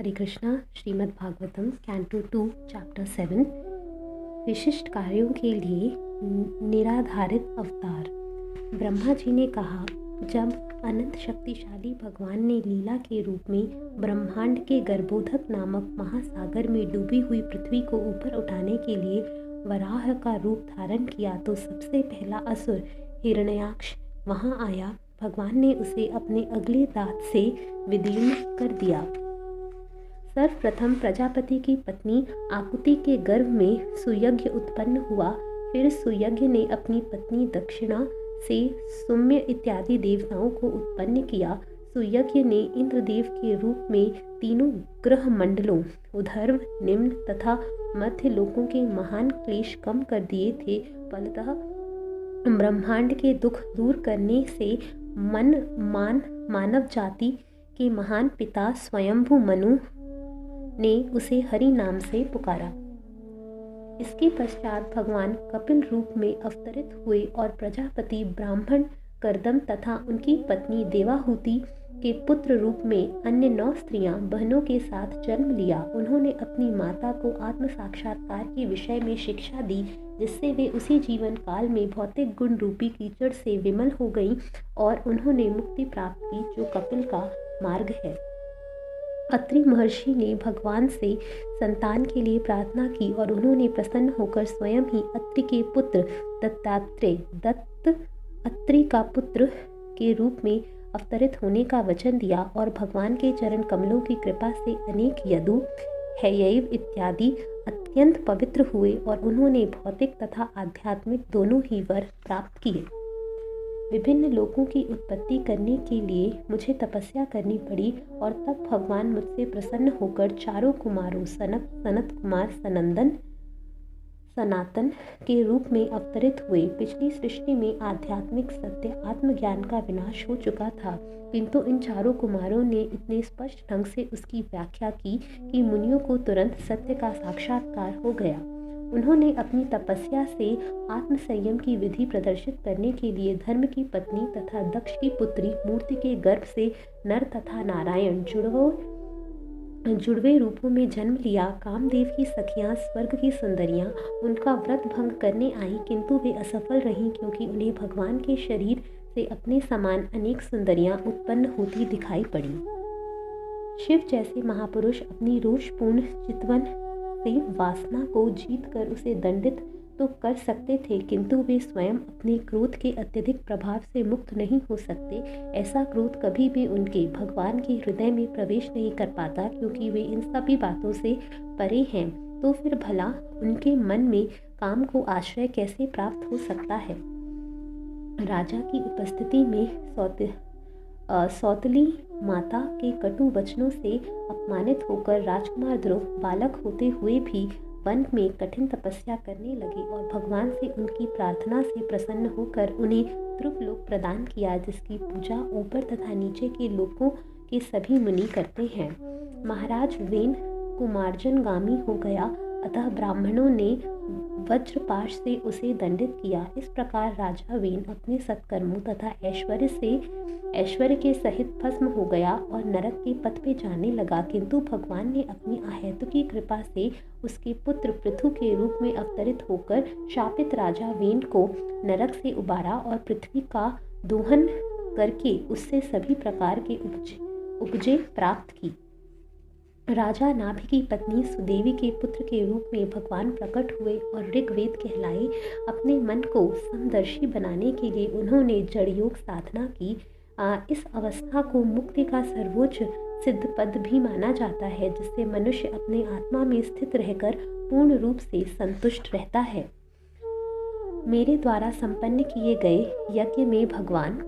हरे Krishna. Shrimad Bhagavatam canto 2 chapter 7 विशिष्ट कार्यों के लिए निराधारित अवतार। ब्रह्मा जी ने कहा, जब अनंत शक्तिशाली भगवान ने लीला के रूप में ब्रह्मांड के गर्भोदक नामक महासागर में डूबी हुई पृथ्वी को ऊपर उठाने के लिए वराह का रूप धारण किया तो सबसे पहला असुर हिरण्याक्ष वहां आया। भगवान ने उसे अपने अगले दांत से विदीर्ण कर दिया। सर्वप्रथम प्रजापति की पत्नी आकुति के गर्भ में सुयज्ञ उत्पन्न हुआ। फिर सुयज्ञ ने अपनी पत्नी दक्षिणा से सुम्य इत्यादि देवताओं को उत्पन्न किया। सुयज्ञ ने इंद्रदेव के रूप में तीनों ग्रह मंडलों ऊर्ध्व, निम्न तथा मध्य लोकों के महान क्लेश कम कर दिए थे। फलतः ब्रह्मांड के दुख दूर करने से मानव जाति के महान पिता स्वयंभू मनु ने उसे हरि नाम से पुकारा। इसके पश्चात भगवान कपिल रूप में अवतरित हुए और प्रजापति ब्राह्मण कर्दम तथा उनकी पत्नी देवाहुति के पुत्र रूप में अन्य 9 स्त्रियां बहनों के साथ जन्म लिया। उन्होंने अपनी माता को आत्म साक्षात्कार के विषय में शिक्षा दी, जिससे वे उसी जीवन काल में भौतिक गुण रूपी कीचड़ से विमल हो गईं और उन्होंने मुक्ति प्राप्त की, जो कपिल का मार्ग है। अत्रि महर्षि ने भगवान से संतान के लिए प्रार्थना की और उन्होंने प्रसन्न होकर स्वयं ही अत्रि के पुत्र दत्तात्रेय दत्त अत्रि का पुत्र के रूप में अवतरित होने का वचन दिया और भगवान के चरण कमलों की कृपा से अनेक यदु, हैयैव इत्यादि अत्यंत पवित्र हुए और उन्होंने भौतिक तथा आध्यात्मिक दोनों ही वर प्राप्त किए। विभिन्न लोकों की उत्पत्ति करने के लिए मुझे तपस्या करनी पड़ी और तब भगवान मुझसे प्रसन्न होकर चारों कुमारों सनक, सनत कुमार, सनातन के रूप में अवतरित हुए। पिछली सृष्टि में आध्यात्मिक सत्य आत्मज्ञान का विनाश हो चुका था, किंतु इन चारों कुमारों ने इतने स्पष्ट ढंग से उसकी व्याख्या की कि मुनियों को तुरंत सत्य का साक्षात्कार हो गया। उन्होंने अपनी तपस्या से आत्मसंयम की विधि प्रदर्शित करने के लिए धर्म की पत्नी तथा दक्ष की पुत्री मूर्ति के गर्भ से नर तथा नारायण जुड़वे रूपों में जन्म लिया। कामदेव की सखियां स्वर्ग की सुंदरियां उनका व्रत भंग करने आईं, किंतु वे असफल रहीं, क्योंकि उन्हें भगवान के शरीर से अपने समान अनेक सुंदरियां उत्पन्न होती दिखाई पड़ी। शिव जैसे महापुरुष अपनी रोषपूर्ण चितवन से वासना को जीतकर उसे दंडित तो कर सकते थे, किंतु वे स्वयं अपने क्रोध के अत्यधिक प्रभाव से मुक्त नहीं हो सकते। ऐसा क्रोध कभी भी उनके भगवान के हृदय में प्रवेश नहीं कर पाता, क्योंकि वे इन सभी बातों से परे हैं। तो फिर भला उनके मन में काम को आश्रय कैसे प्राप्त हो सकता है। राजा की उपस्थिति में सौतली माता के कटु वचनों से अपमानित होकर राजकुमार ध्रुव बालक होते हुए भी वन में कठिन तपस्या करने लगे और भगवान से उनकी प्रार्थना से प्रसन्न होकर उन्हें ध्रुव लोक प्रदान किया, जिसकी पूजा ऊपर तथा नीचे के लोकों के सभी मुनि करते हैं। महाराज वेन कुमार्जनगामी हो गया, अतः ब्राह्मणों ने वज्रपाश से उसे दंडित किया। इस प्रकार राजा वेन अपने सत्कर्मों तथा ऐश्वर्य के सहित भस्म हो गया और नरक के पथ पे जाने लगा, किंतु भगवान ने अपनी अहेतुकी कृपा से उसके पुत्र पृथु के रूप में अवतरित होकर शापित राजा वेन को नरक से उबारा और पृथ्वी का दोहन करके उससे सभी प्रकार के उपजे प्राप्त की। राजा नाभि की पत्नी सुदेवी के पुत्र के रूप में भगवान प्रकट हुए और ऋग्वेद कहलाए। अपने मन को समदर्शी बनाने के लिए उन्होंने जड़ योग साधना की। इस अवस्था को मुक्ति का सर्वोच्च सिद्ध पद भी माना जाता है, जिससे मनुष्य अपने आत्मा में स्थित रहकर पूर्ण रूप से संतुष्ट रहता है। मेरे द्वारा संपन्न किए गए यज्ञ में भगवान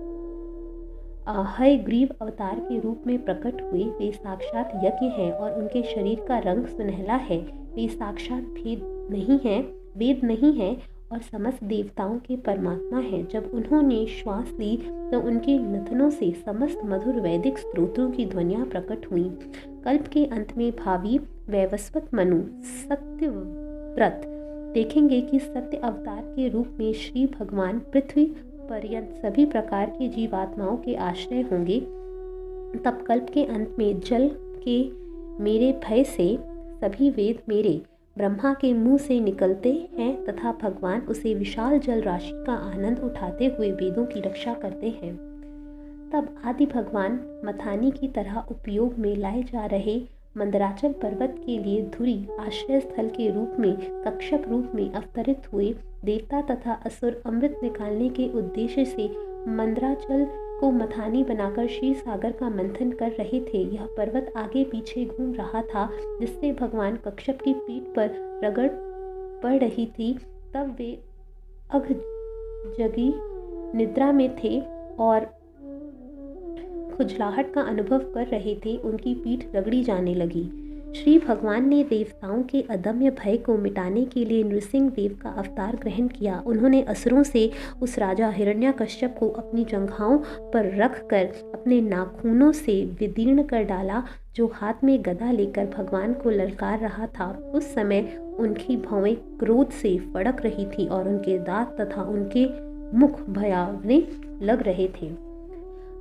हयग्रीव अवतार के रूप में प्रकट हुए। वे साक्षात यज्ञ हैं और उनके शरीर का रंग सुनहला है। वे साक्षात वेद नहीं है और समस्त देवताओं के परमात्मा हैं। जब उन्होंने श्वास ली तो उनके नथनों से समस्त मधुर वैदिक स्तोत्रों की ध्वनियां प्रकट हुईं। कल्प के अंत में भावी वैवस्वत मनु सत्यव्रत देखेंगे कि सत्य अवतार के रूप में श्री भगवान पृथ्वी पर्यंत सभी प्रकार की जीवात्माओं के आश्रय होंगे। तब कल्प के अंत में जल के मेरे भय से सभी वेद मेरे ब्रह्मा के मुंह से निकलते हैं तथा भगवान उसे विशाल जल राशि का आनंद उठाते हुए वेदों की रक्षा करते हैं। तब आदि भगवान मथानी की तरह उपयोग में लाए जा रहे मंदराचल पर्वत के लिए धुरी आश्रय स्थल के रूप में कश्यप रूप में अवतरित हुए। देवता तथा असुर अमृत निकालने के उद्देश्य से मंदराचल को मथानी बनाकर क्षीर सागर का मंथन कर रहे थे। यह पर्वत आगे पीछे घूम रहा था, जिससे भगवान कश्यप की पीठ पर रगड़ पड़ रही थी। तब वे अघ जगी निद्रा में थे और खुजलाहट का अनुभव कर रहे थे। उनकी पीठ रगड़ी जाने लगी। श्री भगवान ने देवताओं के अदम्य भय को मिटाने के लिए नृसिंह देव का अवतार ग्रहण किया। उन्होंने असुरों से उस राजा हिरण्यकश्यप को अपनी जंघाओं पर रख कर अपने नाखूनों से विदीर्ण कर डाला, जो हाथ में गदा लेकर भगवान को ललकार रहा था। उस समय उनकी भौएं क्रोध से फड़क रही थी और उनके दांत तथा उनके मुख भयावने लग रहे थे।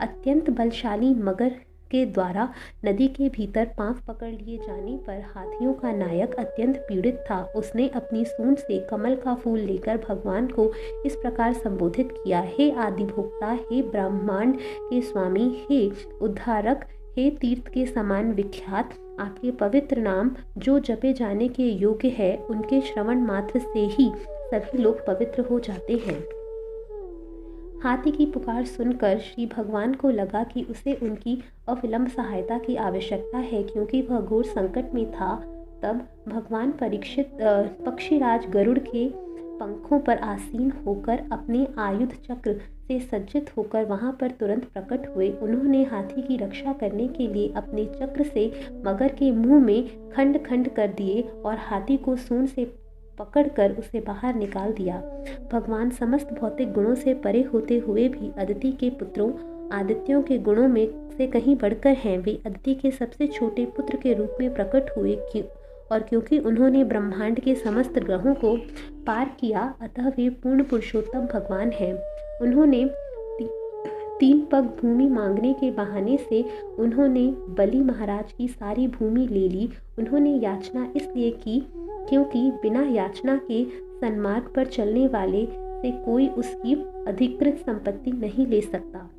अत्यंत बलशाली मगर के द्वारा नदी के भीतर पांव पकड़ लिए जाने पर हाथियों का नायक अत्यंत पीड़ित था। उसने अपनी सूंड से कमल का फूल लेकर भगवान को इस प्रकार संबोधित किया, हे आदिभोक्ता, हे ब्रह्मांड के स्वामी, हे उद्धारक, हे तीर्थ के समान विख्यात, आपके पवित्र नाम जो जपे जाने के योग्य है, उनके श्रवण मात्र से ही सभी लोग पवित्र हो जाते हैं। हाथी की पुकार सुनकर श्री भगवान को लगा कि उसे उनकी अविलंब सहायता की आवश्यकता है, क्योंकि वह घोर संकट में था। तब भगवान परीक्षित पक्षीराज गरुड़ के पंखों पर आसीन होकर अपने आयुध चक्र से सज्जित होकर वहां पर तुरंत प्रकट हुए। उन्होंने हाथी की रक्षा करने के लिए अपने चक्र से मगर के मुंह में खंड खंड कर दिए और हाथी को सूंड से पकड़कर उसे बाहर निकाल दिया। भगवान समस्त भौतिक गुणों से परे होते हुए भी अदिति के पुत्रों आदित्यों के गुणों में से कहीं बढ़कर हैं। वे अदिति के सबसे छोटे पुत्र के रूप में प्रकट हुए और क्योंकि उन्होंने ब्रह्मांड के समस्त ग्रहों को पार किया, अतः वे पूर्ण पुरुषोत्तम भगवान हैं। उन्होंने 3 पग भूमि मांगने के बहाने से उन्होंने बलि महाराज की सारी भूमि ले ली। उन्होंने याचना इसलिए की क्योंकि बिना याचना के सन्मार्ग पर चलने वाले से कोई उसकी अधिकृत संपत्ति नहीं ले सकता।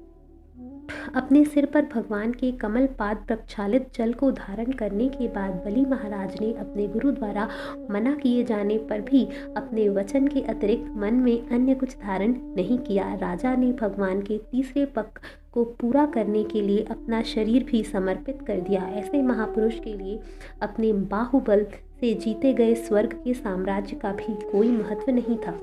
अपने सिर पर भगवान के कमल पाद प्रक्षालित जल को धारण करने के बाद बलि महाराज ने अपने गुरु द्वारा मना किए जाने पर भी अपने वचन के अतिरिक्त मन में अन्य कुछ धारण नहीं किया। राजा ने भगवान के तीसरे पग को पूरा करने के लिए अपना शरीर भी समर्पित कर दिया। ऐसे महापुरुष के लिए अपने बाहुबल से जीते गए स्वर्ग के साम्राज्य का भी कोई महत्व नहीं था।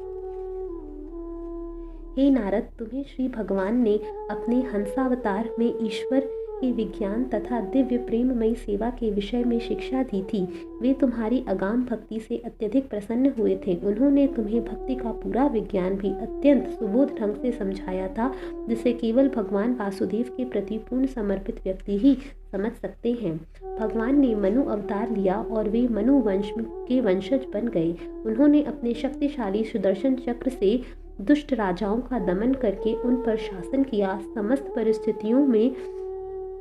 हे नारद, तुम्हें श्री भगवान ने अपने हंसावतार में ईश्वर के विज्ञान तथा दिव्य प्रेममयी सेवा के विषय में शिक्षा दी थी। वे तुम्हारी अगाम भक्ति से अत्यधिक प्रसन्न हुए थे। उन्होंने तुम्हें भक्ति का पूरा विज्ञान भी अत्यंत सुबोध ढंग से समझाया था, जिसे केवल भगवान वासुदेव के प्रति पूर्ण समर्पित व्यक्ति ही समझ सकते हैं। भगवान ने मनु अवतार लिया और वे मनु वंश के वंशज बन गए। उन्होंने अपने शक्तिशाली सुदर्शन चक्र से दुष्ट राजाओं का दमन करके उन पर शासन किया। समस्त परिस्थितियों में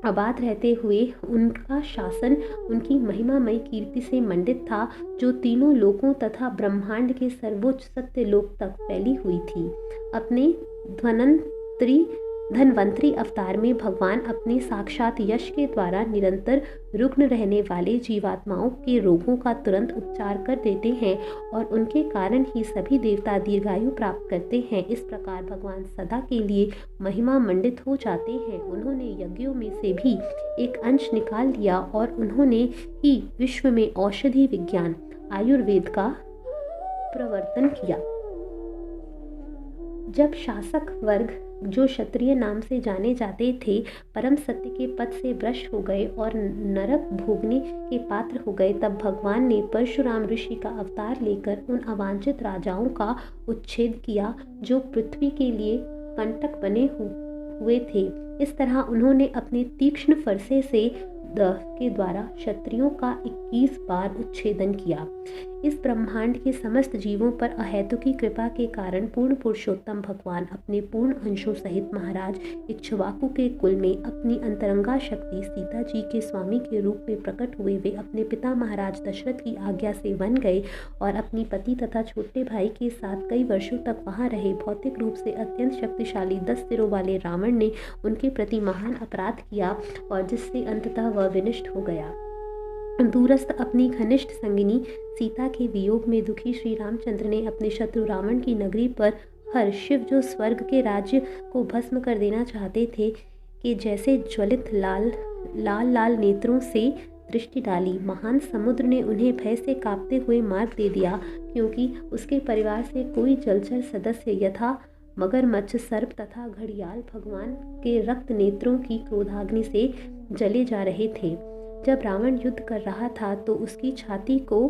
आबाद रहते हुए उनका शासन उनकी महिमामयी कीर्ति से मंडित था, जो तीनों लोकों तथा ब्रह्मांड के सर्वोच्च सत्य लोक तक फैली हुई थी। अपने धन्वंतरी अवतार में भगवान अपने साक्षात यश के द्वारा निरंतर रुग्ण रहने वाले जीवात्माओं के रोगों का तुरंत उपचार कर देते हैं और उनके कारण ही सभी देवता दीर्घायु प्राप्त करते हैं। इस प्रकार भगवान सदा के लिए महिमा मंडित हो जाते हैं। उन्होंने यज्ञों में से भी एक अंश निकाल लिया और उन्होंने ही विश्व में औषधि विज्ञान आयुर्वेद का प्रवर्तन किया। जब शासक वर्ग, जो क्षत्रिय नाम से जाने जाते थे, परम सत्य के पद से भ्रष्ट हो गए और नरक भोगने के पात्र हो गए, तब भगवान ने परशुराम ऋषि का अवतार लेकर उन अवांछित राजाओं का उच्छेद किया जो पृथ्वी के लिए कंटक बने हुए थे। इस तरह उन्होंने अपने तीक्ष्ण फरसे से के द्वारा क्षत्रियों का 21 बार उच्छेदन किया। इस ब्रह्मांड के समस्त जीवों पर अहेतुकी कृपा के कारण पूर्ण पुरुषोत्तम भगवान अपने पूर्ण अंशों सहित महाराज इक्ष्वाकु के कुल में अपनी अंतरंगा शक्ति सीता जी के स्वामी के रूप में प्रकट हुए। वे अपने पिता महाराज दशरथ की आज्ञा से वन गए और अपनी पति तथा छोटे भाई के साथ कई वर्षों तक वहां रहे। भौतिक रूप से अत्यंत शक्तिशाली 10 सिरों वाले रावण ने उनके प्रति महान अपराध किया और जिससे अंततः वह विनष्ट हो गया। दूरस्थ अपनी घनिष्ठ संगिनी सीता के वियोग में दुखी श्री रामचंद्र ने अपने शत्रु रावण की नगरी पर हर शिव जो स्वर्ग के राज्य को भस्म कर देना चाहते थे कि जैसे ज्वलित लाल नेत्रों से दृष्टि डाली। महान समुद्र ने उन्हें भय से कांपते हुए मार्ग दे दिया, क्योंकि उसके परिवार से कोई जलचर सदस्य यथा मगरमच्छ, सर्प तथा घड़ियाल भगवान के रक्त नेत्रों की क्रोधाग्नि से जले जा रहे थे। जब रावण युद्ध कर रहा था तो उसकी छाती को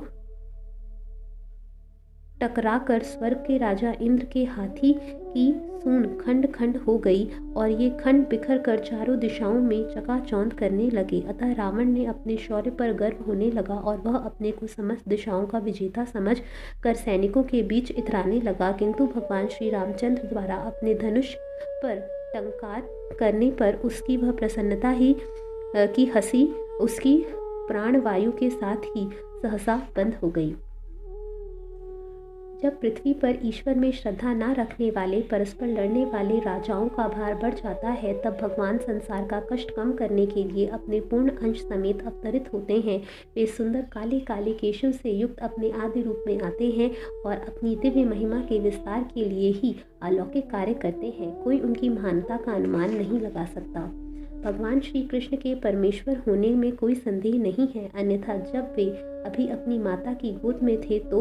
टकराकर स्वर्ग के राजा इंद्र के हाथी की सूंड खंड खंड हो गई और ये खंड बिखर कर चारों दिशाओं में चकाचौंध करने लगे। अतः रावण ने अपने शौर्य पर गर्व होने लगा और वह अपने को समस्त दिशाओं का विजेता समझ कर सैनिकों के बीच इतराने लगा। किंतु भगवान श्री रामचंद्र द्वारा अपने धनुष पर टंकार करने पर उसकी वह प्रसन्नता ही की हंसी उसकी प्राणवायु के साथ ही सहसा बंद हो गई। जब पृथ्वी पर ईश्वर में श्रद्धा न रखने वाले परस्पर लड़ने वाले राजाओं का भार बढ़ जाता है, तब भगवान संसार का कष्ट कम करने के लिए अपने पूर्ण अंश समेत अवतरित होते हैं। वे सुंदर काले काले केशों से युक्त अपने आदि रूप में आते हैं और अपनी दिव्य महिमा के विस्तार के लिए ही अलौकिक कार्य करते हैं। कोई उनकी महानता का अनुमान नहीं लगा सकता। भगवान श्री कृष्ण के परमेश्वर होने में कोई संदेह नहीं है, अन्यथा जब वे अभी अपनी माता की गोद में थे तो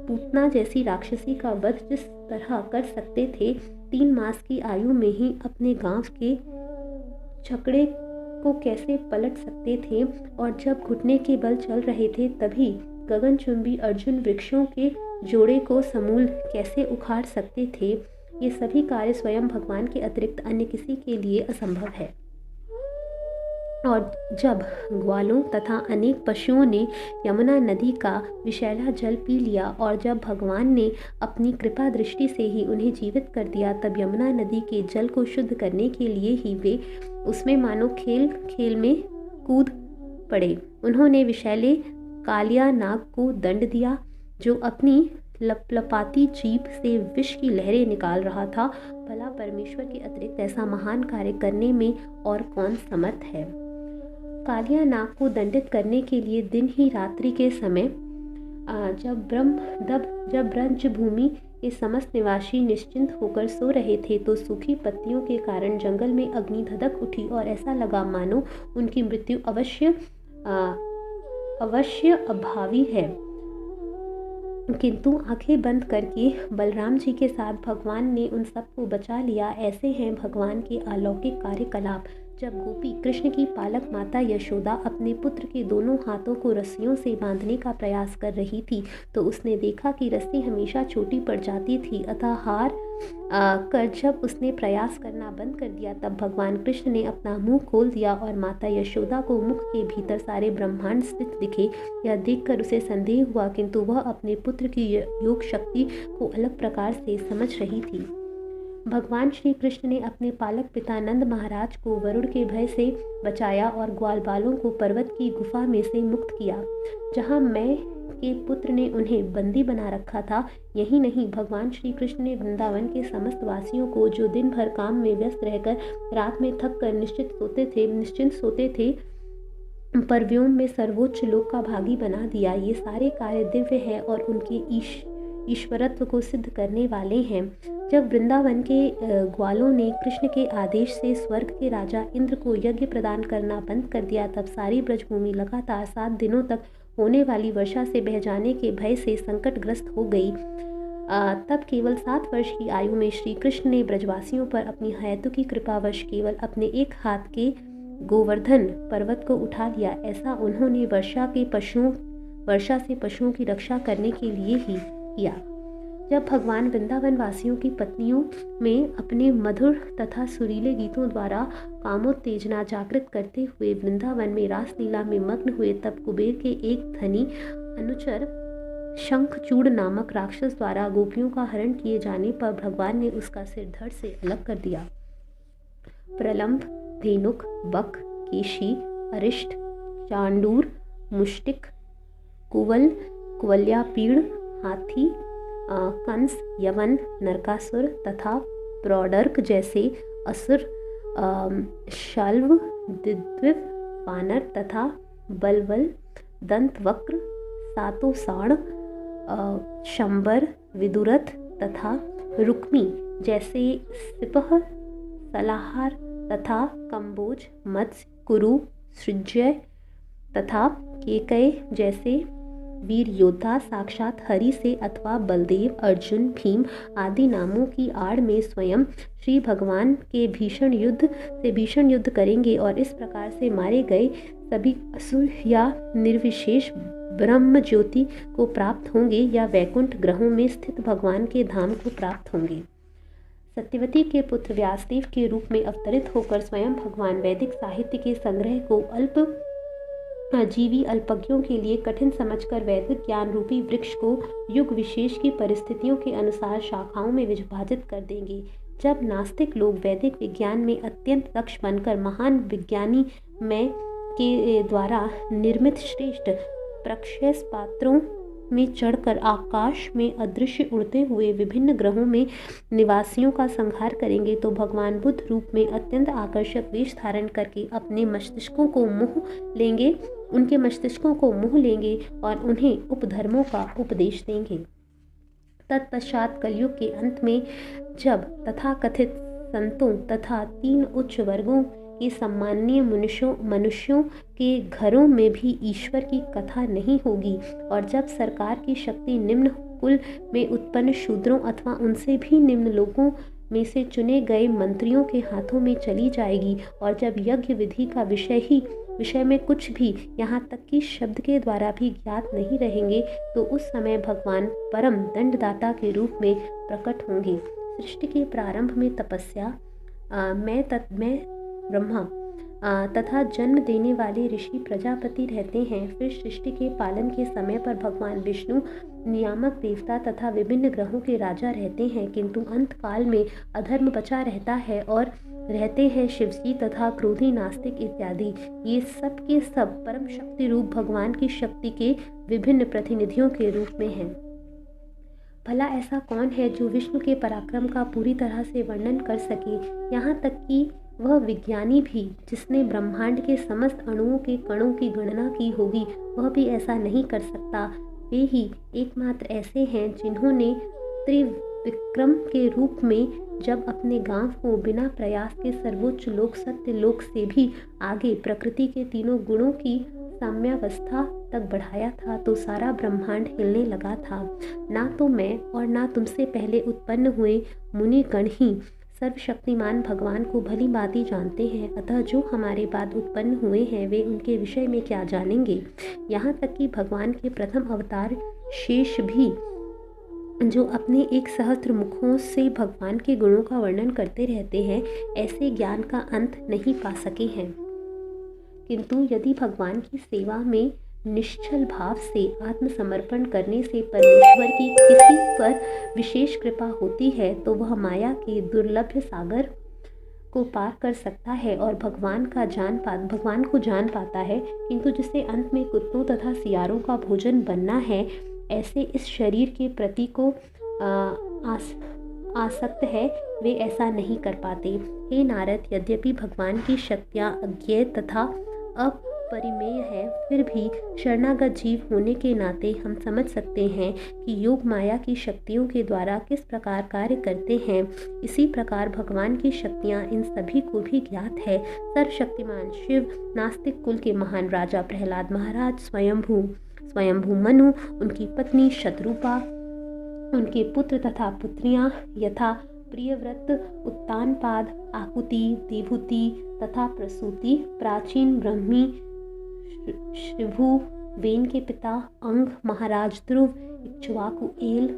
पूतना जैसी राक्षसी का वध जिस तरह कर सकते थे, 3 मास की आयु में ही अपने गांव के छकड़े को कैसे पलट सकते थे और जब घुटने के बल चल रहे थे तभी गगनचुंबी अर्जुन वृक्षों के जोड़े को समूल कैसे उखाड़ सकते थे, ये सभी कार्य स्वयं भगवान के अतिरिक्त अन्य किसी के लिए असंभव है। और जब ग्वालों तथा अनेक पशुओं ने यमुना नदी का विषैला जल पी लिया और जब भगवान ने अपनी कृपा दृष्टि से ही उन्हें जीवित कर दिया, तब यमुना नदी के जल को शुद्ध करने के लिए ही वे उसमें मानो खेल खेल में कूद पड़े। उन्होंने विषैले कालिया नाग को दंड दिया, जो अपनी लपलपाती जीभ से विष की लहरें निकाल रहा था। भला परमेश्वर के अतिरिक्त ऐसा महान कार्य करने में और कौन समर्थ है। कालिया नाग को दंडित करने के लिए दिन ही रात्रि के समय जब ब्रज भूमि के समस्त निवासी निश्चिंत होकर सो रहे थे, तो सूखी पत्तियों के कारण जंगल में अग्नि धधक उठी और ऐसा लगा मानो उनकी मृत्यु अवश्य अभावी है। किंतु आंखें बंद करके बलराम जी के साथ भगवान ने उन सबको बचा लिया। ऐसे हैं भगवान के अलौकिक कार्यकलाप। जब गोपी कृष्ण की पालक माता यशोदा अपने पुत्र के दोनों हाथों को रस्सियों से बांधने का प्रयास कर रही थी, तो उसने देखा कि रस्सी हमेशा छोटी पड़ जाती थी। अतः हार कर जब उसने प्रयास करना बंद कर दिया, तब भगवान कृष्ण ने अपना मुंह खोल दिया और माता यशोदा को मुख के भीतर सारे ब्रह्मांड स्थित दिखे। यह देखकर उसे संदेह हुआ, किंतु वह अपने पुत्र की योग शक्ति को अलग प्रकार से समझ रही थी। भगवान श्री कृष्ण ने अपने पालक पिता नंद महाराज को वरुण के भय से बचाया और ग्वाल बालों को पर्वत की गुफा में से मुक्त किया, जहां मैं के पुत्र ने उन्हें बंदी बना रखा था। यही नहीं, भगवान श्री कृष्ण ने वृंदावन के समस्त वासियों को, जो दिन भर काम में व्यस्त रहकर रात में थक कर निश्चिंत सोते थे, पर व्योम में सर्वोच्च लोक का भागी बना दिया। ये सारे कार्य दिव्य हैं और उनके ईश्वरत्व को सिद्ध करने वाले हैं। जब वृंदावन के ग्वालों ने कृष्ण के आदेश से स्वर्ग के राजा इंद्र को यज्ञ प्रदान करना बंद कर दिया, तब सारी ब्रजभूमि लगातार 7 दिनों तक होने वाली वर्षा से बह जाने के भय से संकटग्रस्त हो गई। तब केवल 7 वर्ष की आयु में श्री कृष्ण ने ब्रजवासियों पर अपनी हेतु की कृपावश केवल अपने एक हाथ के गोवर्धन पर्वत को उठा लिया। ऐसा उन्होंने वर्षा से पशुओं की रक्षा करने के लिए ही किया। जब भगवान वृंदावन वासियों की पत्नियों में अपने मधुर तथा सुरीले गीतों द्वारा कामोत्तेजना जागृत करते हुए वृंदावन में रासलीला में मग्न हुए, तब कुबेर के एक धनी अनुचर शंखचूड़ नामक राक्षस द्वारा गोपियों का हरण किए जाने पर भगवान ने उसका सिर धड़ से अलग कर दिया। प्रलंब, धेनुक, बक, केशी, अरिष्ट, चांडूर, मुष्टिक, कुवल, कुवल्यापीड़, हाथी, कंस, यवन, नरकासुर तथा प्रौडर्क जैसे असुर, शल्व, दिद्विव, वानर तथा बलवल, दंतवक्र, सातोसाण, शंबर, विदुरथ तथा रुक्मी जैसे सिपह, सलाहार तथा कंबोज, मत्स्य, कुरु, सृज्य तथा केकय जैसे वीर योद्धा साक्षात हरि से अथवा बलदेव, अर्जुन, भीम आदि नामों की आड़ में स्वयं श्री भगवान के भीषण युद्ध करेंगे और इस प्रकार से मारे गए सभी असुर या निर्विशेष ब्रह्म ज्योति को प्राप्त होंगे या वैकुंठ ग्रहों में स्थित भगवान के धाम को प्राप्त होंगे। सत्यवती के पुत्र व्यासदेव के रूप में अवतरित होकर स्वयं भगवान वैदिक साहित्य के संग्रह को अल्पज्ञों के लिए कठिन समझकर वैदिक ज्ञान रूपी वृक्ष को युग विशेष की परिस्थितियों के अनुसार शाखाओं में विभाजित कर देंगे। जब नास्तिक लोग वैदिक विज्ञान में अत्यंत दक्ष बनकर महान विज्ञानी के द्वारा निर्मित श्रेष्ठ प्रक्षेप पात्रों में चढ़कर आकाश में अदृश्य उड़ते हुए विभिन्न ग्रहों में निवासियों का संहार करेंगे तो भगवान बुद्ध रूप में अत्यंत आकर्षक वेश धारण करके उनके मस्तिष्कों को मोह लेंगे और उन्हें उपधर्मों का उपदेश देंगे। तत्पश्चात कलयुग के अंत में जब तथाकथित संतों तथा 3 उच्च वर्गों के सम्माननीय मनुष्यों के घरों में भी ईश्वर की कथा नहीं होगी और जब सरकार की शक्ति निम्न कुल में उत्पन्न शूद्रों अथवा उनसे भी निम्न लोगों में से चुने गए मंत्रियों के हाथों में चली जाएगी और जब यज्ञ विधि का विषय में कुछ भी यहाँ तक कि शब्द के द्वारा भी ज्ञात नहीं रहेंगे तो उस समय भगवान परम दंडदाता के रूप में प्रकट होंगे। सृष्टि के प्रारंभ में तपस्या मैं ब्रह्मा तथा जन्म देने वाले ऋषि प्रजापति रहते हैं। फिर सृष्टि के पालन के समय पर भगवान विष्णु नियामक देवता तथा विभिन्न ग्रहों के राजा रहते हैं किंतु अंत काल में अधर्म बचा रहता है और रहते हैं शिवजी तथा क्रोधी नास्तिक इत्यादि। ये सब के सब परम शक्ति रूप भगवान की शक्ति के विभिन्न प्रतिनिधियों के रूप में हैं। भला ऐसा कौन है जो विष्णु के पराक्रम का पूरी तरह से वर्णन कर सके, यहाँ तक कि वह विज्ञानी भी जिसने ब्रह्मांड के समस्त अणुओं के कणों की गणना की होगी वह भी ऐसा नहीं कर सकता। वे ही एकमात्र ऐसे हैं जिन्होंने त्रिविक्रम के रूप में जब अपने गांव को बिना प्रयास के सर्वोच्च लोक सत्य लोक से भी आगे प्रकृति के तीनों गुणों की साम्यावस्था तक बढ़ाया था तो सारा ब्रह्मांड हिलने लगा था। ना तो मैं और ना तुमसे पहले उत्पन्न हुए मुनिगण ही सर्वशक्तिमान भगवान को भली भांति जानते हैं, अतः जो हमारे बाद उत्पन्न हुए हैं वे उनके विषय में क्या जानेंगे। यहाँ तक कि भगवान के प्रथम अवतार शेष भी जो अपने 1 सहस्त्र मुखों से भगवान के गुणों का वर्णन करते रहते हैं ऐसे ज्ञान का अंत नहीं पा सके हैं। किंतु यदि भगवान की सेवा में निश्चल भाव से आत्मसमर्पण करने से परमेश्वर की किसी पर विशेष कृपा होती है तो वह माया के दुर्लभ सागर को पार कर सकता है और भगवान को जान पाता है। किंतु जिसे अंत में कुत्तों तथा सियारों का भोजन बनना है ऐसे इस शरीर के प्रति को आसक्त है वे ऐसा नहीं कर पाते। हे नारद, यद्यपि भगवान की शक्तियाँ अज्ञेय तथा अपरिमेय है फिर भी शरणागत जीव होने के नाते हम समझ सकते हैं कि योग माया की शक्तियों के द्वारा किस प्रकार कार्य करते हैं। इसी प्रकार भगवान की शक्तियाँ इन सभी को भी ज्ञात है। सर्वशक्तिमान शिव, नास्तिक कुल के महान राजा प्रहलाद महाराज, स्वयंभू मनु, उनकी पत्नी शतरूपा, उनके पुत्र तथा पुत्रियां यथा प्रियव्रत, उत्तानपाद, आकुति, देवहूति तथा प्रसूति, प्राचीन ब्रह्मी, श्रिभु, वेन के पिता अंग, महाराज ध्रुव, इक्ष्वाकु एल,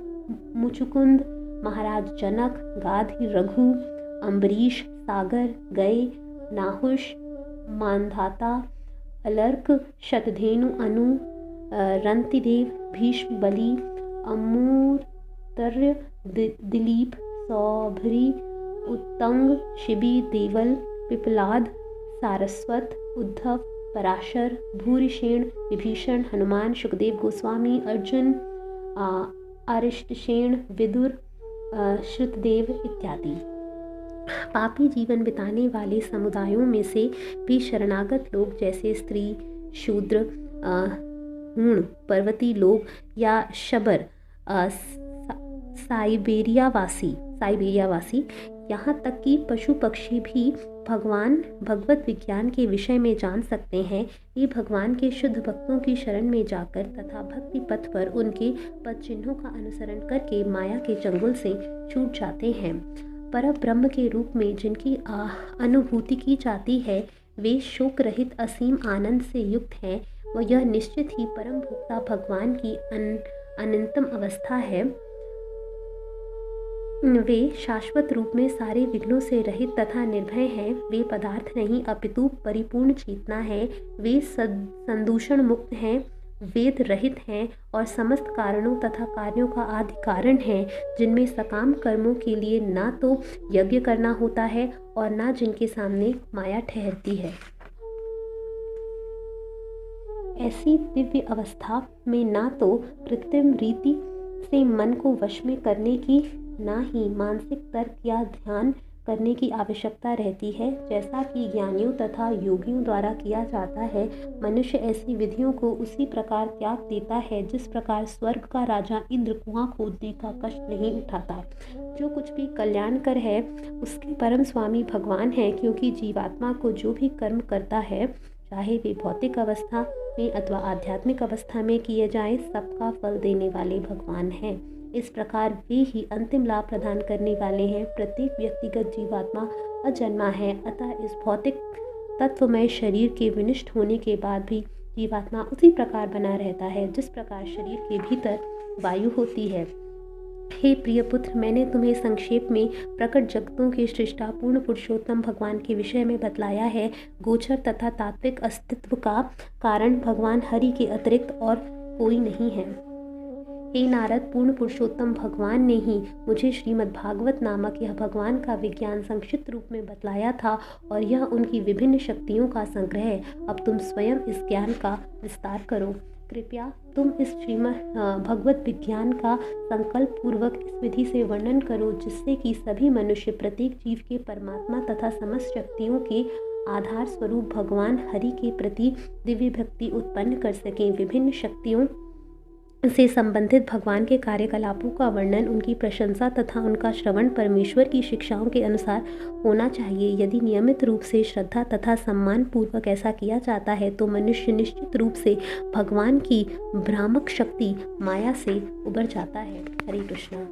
मुचुकुंद, महाराज जनक, गाधि रघु, अम्बरीश, सागर, गय, नाहुष, मानधाता, अलर्क, शतधेनु, अनु, रंतिदेव, भीष्म, बलि, अमूर्तर्य, दिलीप, सौभरी, उत्तंग, शिबी, देवल, पिपलाद, सारस्वत, उद्धव, पराशर, भूरिशेन, विभीषण, हनुमान, सुखदेव गोस्वामी, अर्जुन, अरिष्टसेन, विदुर, श्रुतदेव इत्यादि। पापी जीवन बिताने वाले समुदायों में से भी शरणागत लोग जैसे स्त्री, शूद्र, हूण, पर्वती लोग या शबर, साइबेरियावासी, यहाँ तक कि पशु पक्षी भी भगवत विज्ञान के विषय में जान सकते हैं। ये भगवान के शुद्ध भक्तों की शरण में जाकर तथा भक्ति पथ पर उनके पद चिन्हों का अनुसरण करके माया के चंगुल से छूट जाते हैं। परम ब्रह्म के रूप में जिनकी अनुभूति की जाती है वे शोक रहित असीम आनंद से युक्त हैं। वह यह निश्चित ही परम भोक्ता भगवान की अनंतम अवस्था है। वे शाश्वत रूप में सारे विघ्नों से रहित तथा निर्भय हैं। वे पदार्थ नहीं अपितु परिपूर्ण चेतना है। वे संदूषण मुक्त हैं, वेद रहित हैं और समस्त कारणों तथा कार्यों का आदि कारण हैं, जिनमें सकाम कर्मों के लिए ना तो यज्ञ करना होता है और ना जिनके सामने माया ठहरती है। ऐसी दिव्य अवस्था में ना तो कृत्रिम रीति से मन को वश में करने की, ना ही मानसिक तर्क या ध्यान करने की आवश्यकता रहती है, जैसा कि ज्ञानियों तथा योगियों द्वारा किया जाता है। मनुष्य ऐसी विधियों को उसी प्रकार त्याग देता है जिस प्रकार स्वर्ग का राजा इंद्र कुआं खोदने का कष्ट नहीं उठाता। जो कुछ भी कल्याणकर है उसके परम स्वामी भगवान है, क्योंकि जीवात्मा को जो भी कर्म करता है, चाहे वे भौतिक अवस्था में अथवा आध्यात्मिक अवस्था में किए जाएं, सबका फल देने वाले भगवान हैं। इस प्रकार वे ही अंतिम लाभ प्रदान करने वाले हैं। प्रत्येक व्यक्तिगत जीवात्मा अजन्मा है, अतः इस भौतिक तत्वमय शरीर के विनष्ट होने के बाद भी जीवात्मा उसी प्रकार बना रहता है जिस प्रकार शरीर के भीतर वायु होती है। हे प्रिय पुत्र, मैंने तुम्हें संक्षेप में प्रकट जगतों के सृष्टा पूर्ण पुरुषोत्तम भगवान के विषय में बतलाया है। गोचर तथा तात्विक अस्तित्व का कारण भगवान हरि के अतिरिक्त और कोई नहीं है। हे नारद, पूर्ण पुरुषोत्तम भगवान ने ही मुझे श्रीमद् भागवत नामक यह भगवान का विज्ञान संक्षिप्त रूप में बतलाया था और यह उनकी विभिन्न शक्तियों का संग्रह है। अब तुम स्वयं इस ज्ञान का विस्तार करो। कृपया तुम इस श्रीमद् भगवत विज्ञान का संकल्प पूर्वक इस विधि से वर्णन करो जिससे कि सभी मनुष्य प्रत्येक जीव के परमात्मा तथा समस्त शक्तियों के आधार स्वरूप भगवान हरि के प्रति दिव्य भक्ति उत्पन्न कर सकें। विभिन्न शक्तियों से संबंधित भगवान के कार्यकलापों का वर्णन, उनकी प्रशंसा तथा उनका श्रवण परमेश्वर की शिक्षाओं के अनुसार होना चाहिए। यदि नियमित रूप से श्रद्धा तथा सम्मान पूर्वक ऐसा किया जाता है तो मनुष्य निश्चित रूप से भगवान की भ्रामक शक्ति माया से उबर जाता है। हरे कृष्णा।